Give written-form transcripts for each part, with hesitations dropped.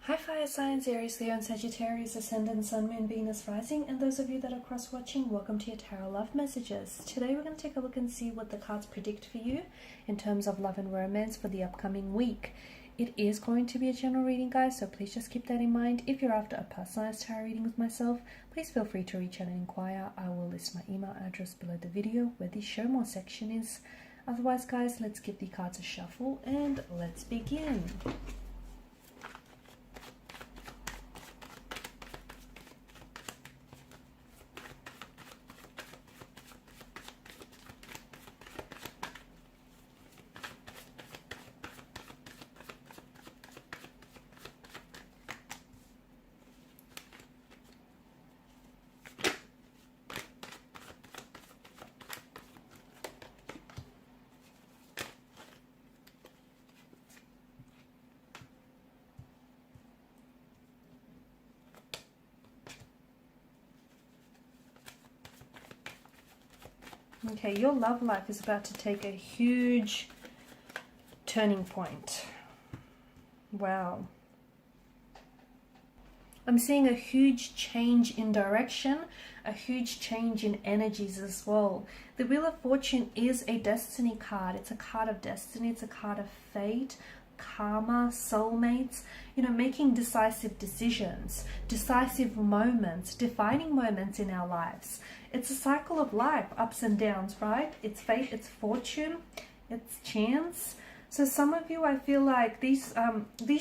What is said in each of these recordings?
Hi fire signs, Aries, Leo and Sagittarius, Ascendant, Sun, Moon, Venus, Rising, and those of you that are cross-watching, welcome to your Tarot Love Messages. Today we're going to take a look and see what the cards predict for you in terms of love and romance for the upcoming week. It is going to be a general reading, guys, so please just keep that in mind. If you're after a personalized tarot reading with myself, please feel free to reach out and inquire. I will list my email address below the video where the show more section is. Otherwise, guys, let's give the cards a shuffle and let's begin. Okay, your love life is about to take a huge turning point. Wow. I'm seeing a huge change in direction, a huge change in energies as well. The Wheel of Fortune is a destiny card. It's a card of destiny. It's a card of fate, karma, soulmates, making decisive decisions, decisive moments, defining moments in our lives. It's a cycle of life, ups and downs, right? It's fate, it's fortune, it's chance. So some of you, I feel like these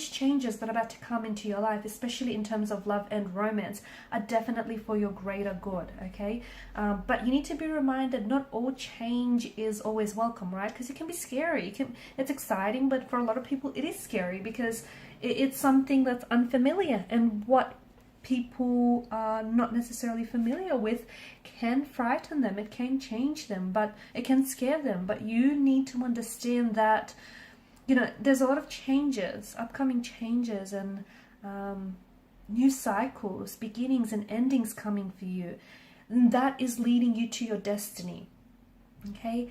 changes that are about to come into your life, especially in terms of love and romance, are definitely for your greater good, okay? But you need to be reminded not all change is always welcome, right? Because it can be scary. It's exciting, but for a lot of people, it is scary because it's something that's unfamiliar, and what people are not necessarily familiar with can frighten them. It can change them, but it can scare them. But you need to understand that there's a lot of changes, upcoming changes, and new cycles, beginnings and endings coming for you. And that is leading you to your destiny. Okay?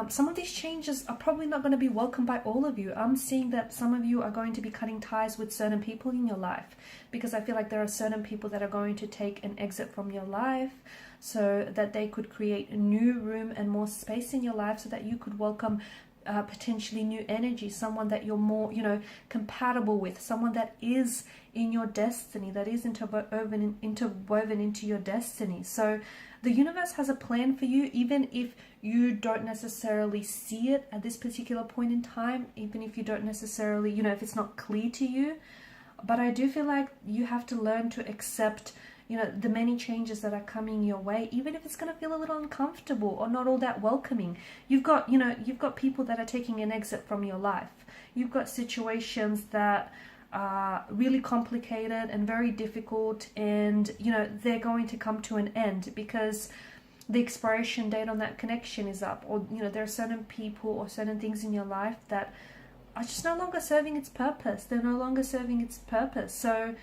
Some of these changes are probably not going to be welcomed by all of you. I'm seeing that some of you are going to be cutting ties with certain people in your life, because I feel like there are certain people that are going to take an exit from your life so that they could create a new room and more space in your life so that you could welcome potentially new energy, someone that you're more, compatible with, someone that is in your destiny, that is interwoven into your destiny. So the universe has a plan for you, even if you don't necessarily see it at this particular point in time, even if you don't necessarily, if it's not clear to you. But I do feel like you have to learn to accept the many changes that are coming your way, even if it's going to feel a little uncomfortable or not all that welcoming. You've got people that are taking an exit from your life. You've got situations that are really complicated and very difficult, and they're going to come to an end because the expiration date on that connection is up, or there are certain people or certain things in your life that are just no longer serving its purpose. They're no longer serving its purpose. So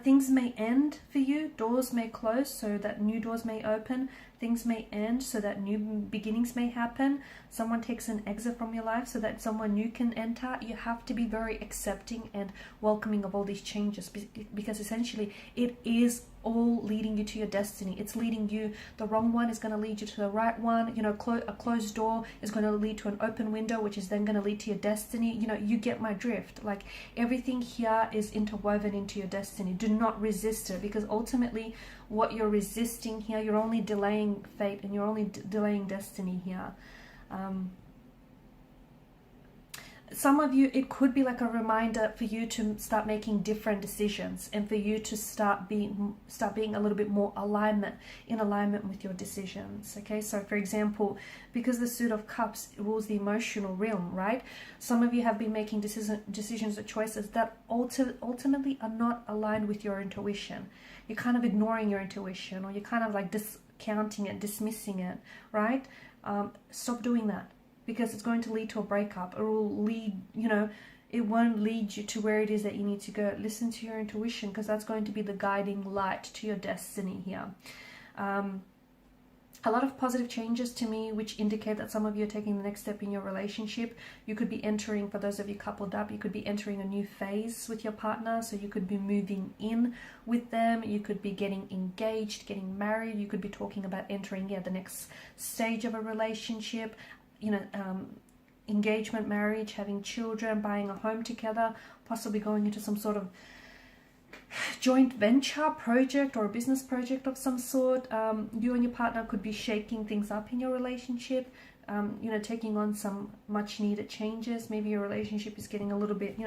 things may end for you, doors may close so that new doors may open, things may end so that new beginnings may happen, someone takes an exit from your life so that someone new can enter. You have to be very accepting and welcoming of all these changes, because essentially it is all leading you to your destiny. It's leading you, the wrong one is going to lead you to the right one. A closed door is going to lead to an open window, which is then going to lead to your destiny. You get my drift. Like, everything here is interwoven into your destiny. Do not resist it, because ultimately what you're resisting here, you're only delaying fate and you're only delaying destiny here. Some of you, it could be like a reminder for you to start making different decisions, and for you to start being a little bit more in alignment with your decisions. Okay, so for example, because the Suit of Cups rules the emotional realm, right? Some of you have been making decisions or choices that ultimately are not aligned with your intuition. You're kind of ignoring your intuition, or you're kind of like discounting it, dismissing it, right? Stop doing that, because it's going to lead to a breakup. It will lead, it won't lead you to where it is that you need to go. Listen to your intuition, because that's going to be the guiding light to your destiny here. A lot of positive changes to me, which indicate that some of you are taking the next step in your relationship. You could be entering, for those of you coupled up, you could be entering a new phase with your partner. So you could be moving in with them. You could be getting engaged, getting married. You could be talking about entering, the next stage of a relationship, engagement, marriage, having children, buying a home together, possibly going into some sort of joint venture project or a business project of some sort. You and your partner could be shaking things up in your relationship, taking on some much needed changes. Maybe your relationship is getting a little bit,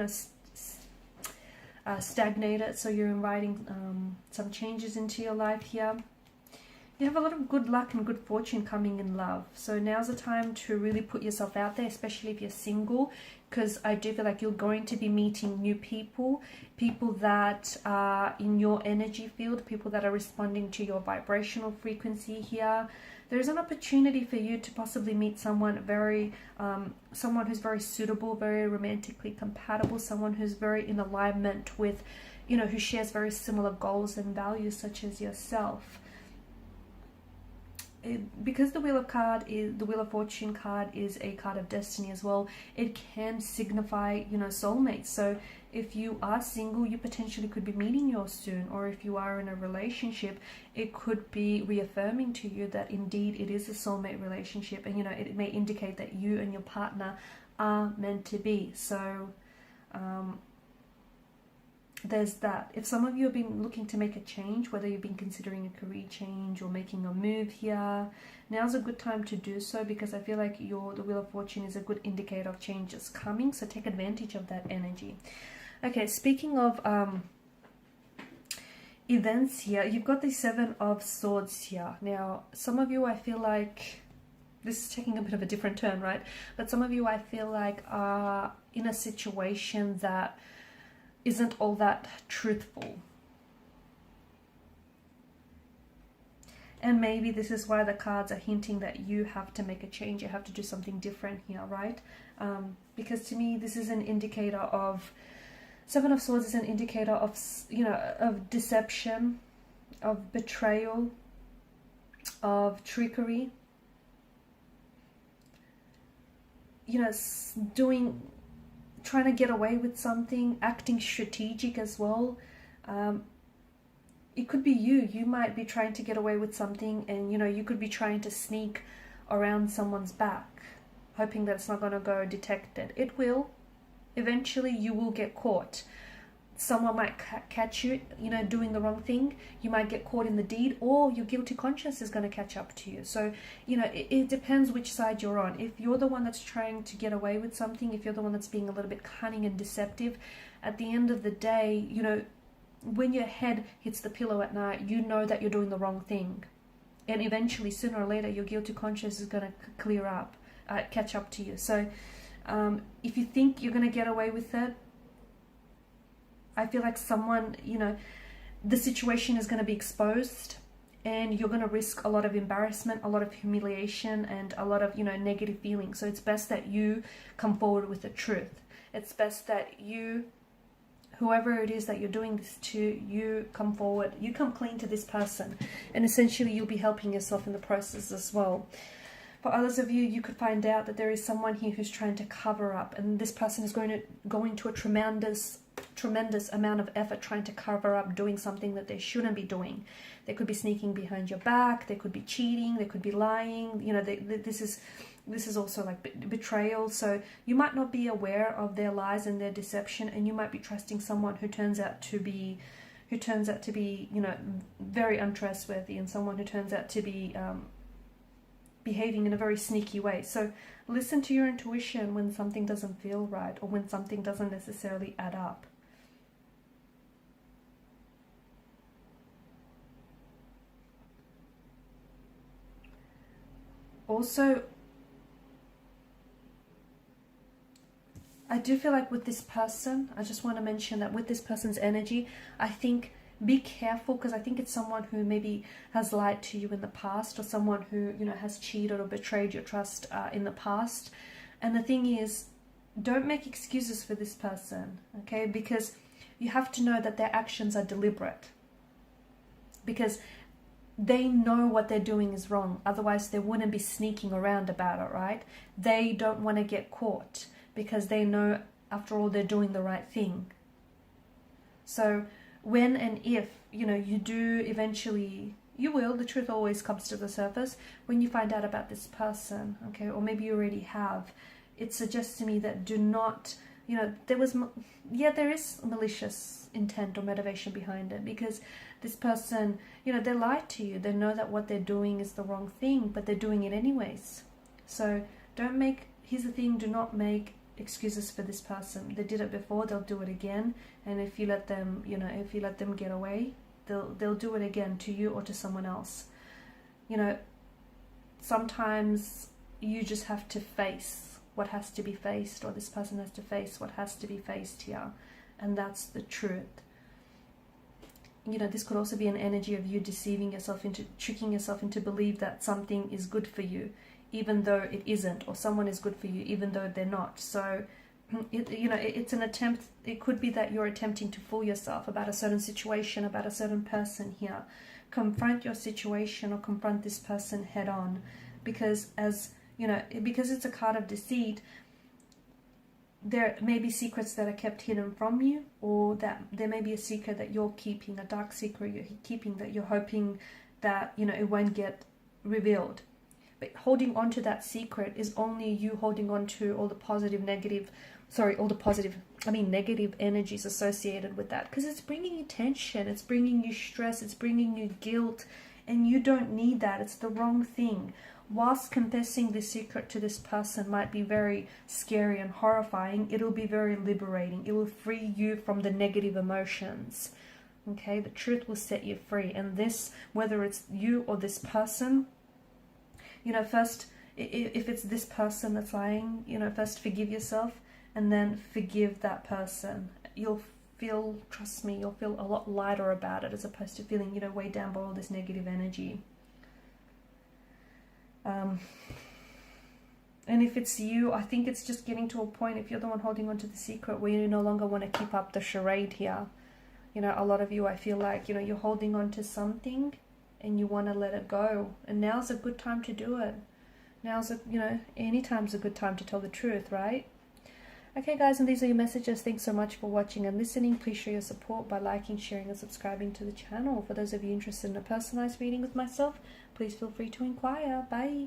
stagnated, so you're inviting some changes into your life here. You have a lot of good luck and good fortune coming in love. So now's the time to really put yourself out there, especially if you're single, because I do feel like you're going to be meeting new people, people that are in your energy field, people that are responding to your vibrational frequency here. There's an opportunity for you to possibly meet someone someone who's very suitable, very romantically compatible, someone who's very in alignment with, who shares very similar goals and values such as yourself. Because the Wheel of Fortune card is a card of destiny as well, it can signify, soulmates. So if you are single, you potentially could be meeting yours soon, or if you are in a relationship, it could be reaffirming to you that indeed it is a soulmate relationship, and it may indicate that you and your partner are meant to be. So there's that. If some of you have been looking to make a change, whether you've been considering a career change or making a move here, now's a good time to do so, because I feel like the Wheel of Fortune is a good indicator of changes coming, so take advantage of that energy. Okay, speaking of events here, you've got the Seven of Swords here. Now, some of you, I feel like, this is taking a bit of a different turn, right? But some of you, I feel like, are in a situation that isn't all that truthful. And maybe this is why the cards are hinting that you have to make a change, you have to do something different here, right? Because to me, this is an indicator of, Seven of Swords is an indicator of, of deception, of betrayal, of trickery, trying to get away with something, acting strategic as well. It could be you might be trying to get away with something, and you could be trying to sneak around someone's back, hoping that it's not going to go detected. It will. Eventually you will get caught. Someone might catch you, doing the wrong thing. You might get caught in the deed, or your guilty conscience is going to catch up to you. So, it depends which side you're on. If you're the one that's trying to get away with something, if you're the one that's being a little bit cunning and deceptive, at the end of the day, when your head hits the pillow at night, you know that you're doing the wrong thing. And eventually, sooner or later, your guilty conscience is going to clear up, catch up to you. So, if you think you're going to get away with it, I feel like someone, the situation is going to be exposed, and you're going to risk a lot of embarrassment, a lot of humiliation, and a lot of, negative feelings. So it's best that you come forward with the truth. It's best that you, whoever it is that you're doing this to, you come forward, you come clean to this person, and essentially you'll be helping yourself in the process as well. For others of you, you could find out that there is someone here who's trying to cover up, and this person is going to a tremendous amount of effort trying to cover up doing something that they shouldn't be doing. They could be sneaking behind your back, they could be cheating, they could be lying. This is also like betrayal. So you might not be aware of their lies and their deception, and you might be trusting someone who turns out to be very untrustworthy, and someone who turns out to be behaving in a very sneaky way. So listen to your intuition when something doesn't feel right, or when something doesn't necessarily add up. Also, I do feel like with this person, I just want to mention that with this person's energy, I think be careful, because I think it's someone who maybe has lied to you in the past, or someone who, has cheated or betrayed your trust in the past. And the thing is, don't make excuses for this person, okay? Because you have to know that their actions are deliberate. Because they know what they're doing is wrong. Otherwise, they wouldn't be sneaking around about it, right? They don't want to get caught because they know, after all, they're doing the right thing. So when and if, you do eventually, you will, the truth always comes to the surface when you find out about this person, okay? Or maybe you already have. It suggests to me that do not, there is malicious intent or motivation behind it, because this person, they lied to you. They know that what they're doing is the wrong thing, but they're doing it anyways. So here's the thing, do not make excuses for this person. They did it before, they'll do it again. And if you let them, get away, they'll do it again to you or to someone else. Sometimes you just have to face what has to be faced, or this person has to face what has to be faced here. And that's the truth. This could also be an energy of you tricking yourself into believe that something is good for you, even though it isn't, or someone is good for you, even though they're not. So, it's an attempt. It could be that you're attempting to fool yourself about a certain situation, about a certain person here. Confront your situation or confront this person head on, because because it's a card of deceit, there may be secrets that are kept hidden from you, or that there may be a secret that you're keeping, a dark secret you're keeping that you're hoping that, it won't get revealed. But holding on to that secret is only you holding on to all the negative energies associated with that, because it's bringing you tension, it's bringing you stress, it's bringing you guilt, and you don't need that. It's the wrong thing. Whilst confessing this secret to this person might be very scary and horrifying, it'll be very liberating. It will free you from the negative emotions. Okay, the truth will set you free. And this, whether it's you or this person, first, if it's this person that's lying, first forgive yourself and then forgive that person. Trust me, you'll feel a lot lighter about it, as opposed to feeling, weighed down by all this negative energy. And if it's you, I think it's just getting to a point, if you're the one holding on to the secret, where you no longer want to keep up the charade here. A lot of you, I feel like, you're holding on to something and you want to let it go. And now's a good time to do it. Any time's a good time to tell the truth, right? Okay, guys, and these are your messages. Thanks so much for watching and listening. Please show your support by liking, sharing, and subscribing to the channel. For those of you interested in a personalized reading with myself, please feel free to inquire. Bye.